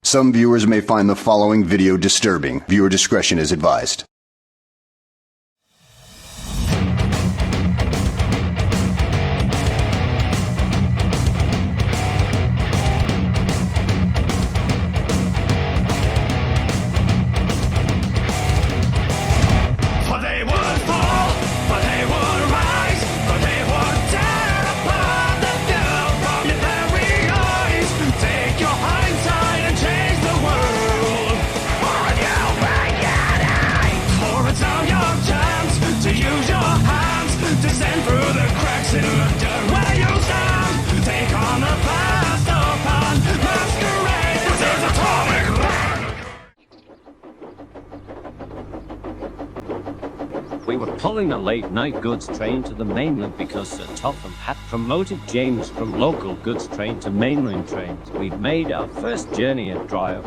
Some viewers may find the following video disturbing. Viewer discretion is advised. We were pulling a late-night goods train to the mainland because Sir Topham had promoted James from local goods train to mainland trains. We'd made our first journey at dry up.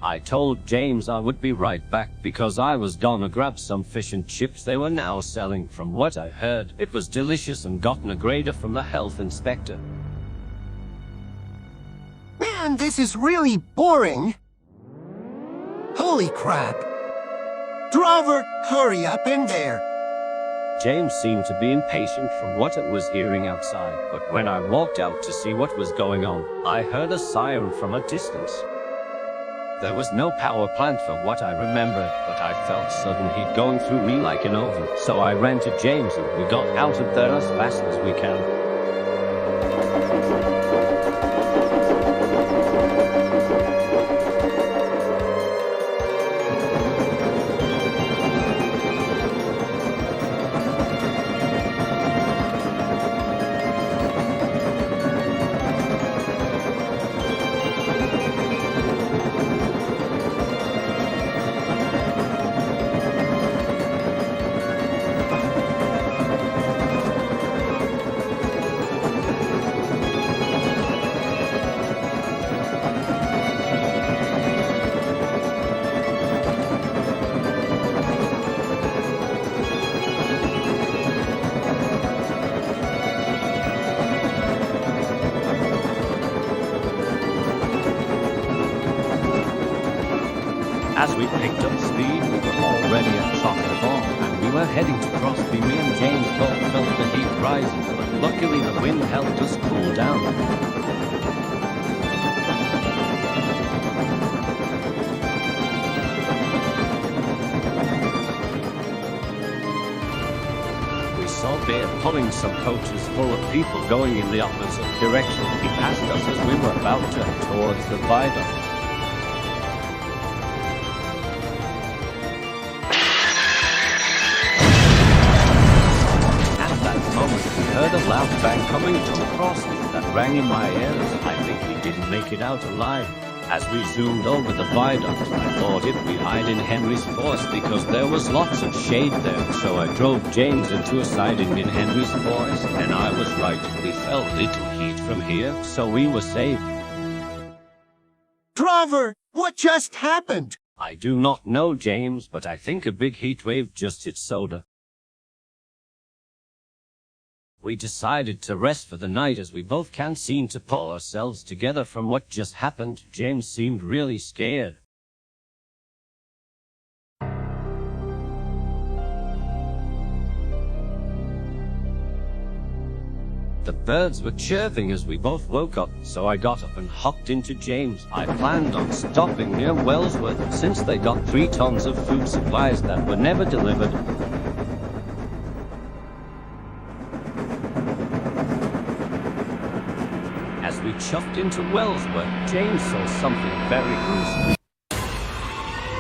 I told James I would be right back because I was gonna grab some fish and chips they were now selling. From what I heard, it was delicious and gotten a grader from the health inspector. Man, this is really boring. Holy crap. Driver, hurry up in there. James seemed to be impatient from what I was hearing outside, but when I walked out to see what was going on, I heard a siren from a distance. There was no power plant for what I remembered, but I felt sudden heat going through me like an oven, so I ran to James and we got out of there as fast as we can. As we picked up speed, we were already at Sodor, and we were heading to Crosby. Me and James both felt the heat rising, but luckily the wind helped us cool down. We saw Bear pulling some coaches full of people going in the opposite direction. He passed us as we were about to head towards the viaduct. I heard a loud bang coming from across me that rang in my ears. I think we didn't make it out alive. As we zoomed over the viaduct, I thought if we hide in Henry's forest because there was lots of shade there, so I drove James into a siding in Henry's forest, and I was right. We felt little heat from here, so we were saved. Driver, what just happened? I do not know, James, but I think a big heat wave just hit Sodor. We decided to rest for the night as we both can't seem to pull ourselves together from what just happened. James seemed really scared. The birds were chirping as we both woke up, so I got up and hopped into James. I planned on stopping near Wellsworth since they got 3 tons of food supplies that were never delivered. As we chuffed into Wellsworth, James saw something very gruesome.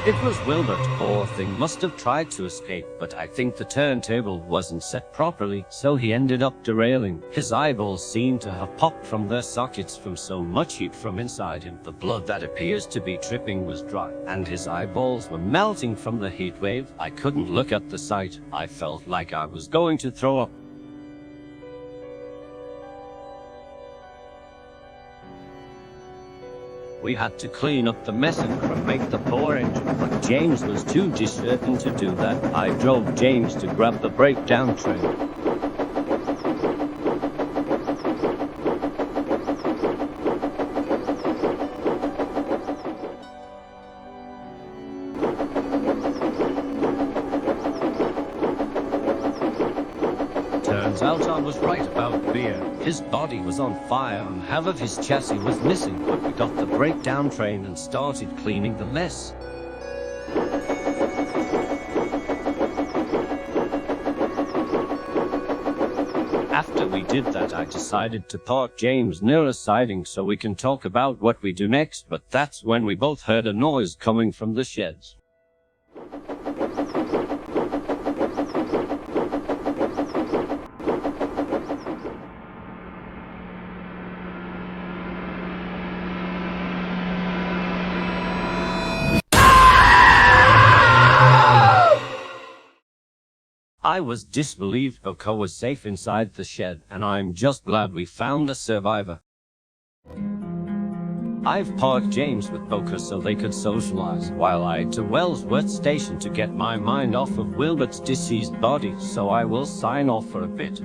It was Wilbert. Poor thing must have tried to escape, but I think the turntable wasn't set properly, so he ended up derailing. His eyeballs seemed to have popped from their sockets from so much heat from inside him. The blood that appears to be dripping was dry, and his eyeballs were melting from the heat wave. I couldn't look at the sight. I felt like I was going to throw up. We had to clean up the mess and cremate the poor engine, but James was too disheartened to do that. I drove James to grab the breakdown train. Alton was right about beer. His body was on fire and half of his chassis was missing, but we got the breakdown train and started cleaning the mess. After we did that, I decided to park James near a siding so we can talk about what we do next, but that's when we both heard a noise coming from the sheds. I was disbelieved Boko was safe inside the shed, and I'm just glad we found a survivor. I've parked James with Boko so they could socialize, while I head to Wellsworth Station to get my mind off of Wilbert's deceased body, so I will sign off for a bit.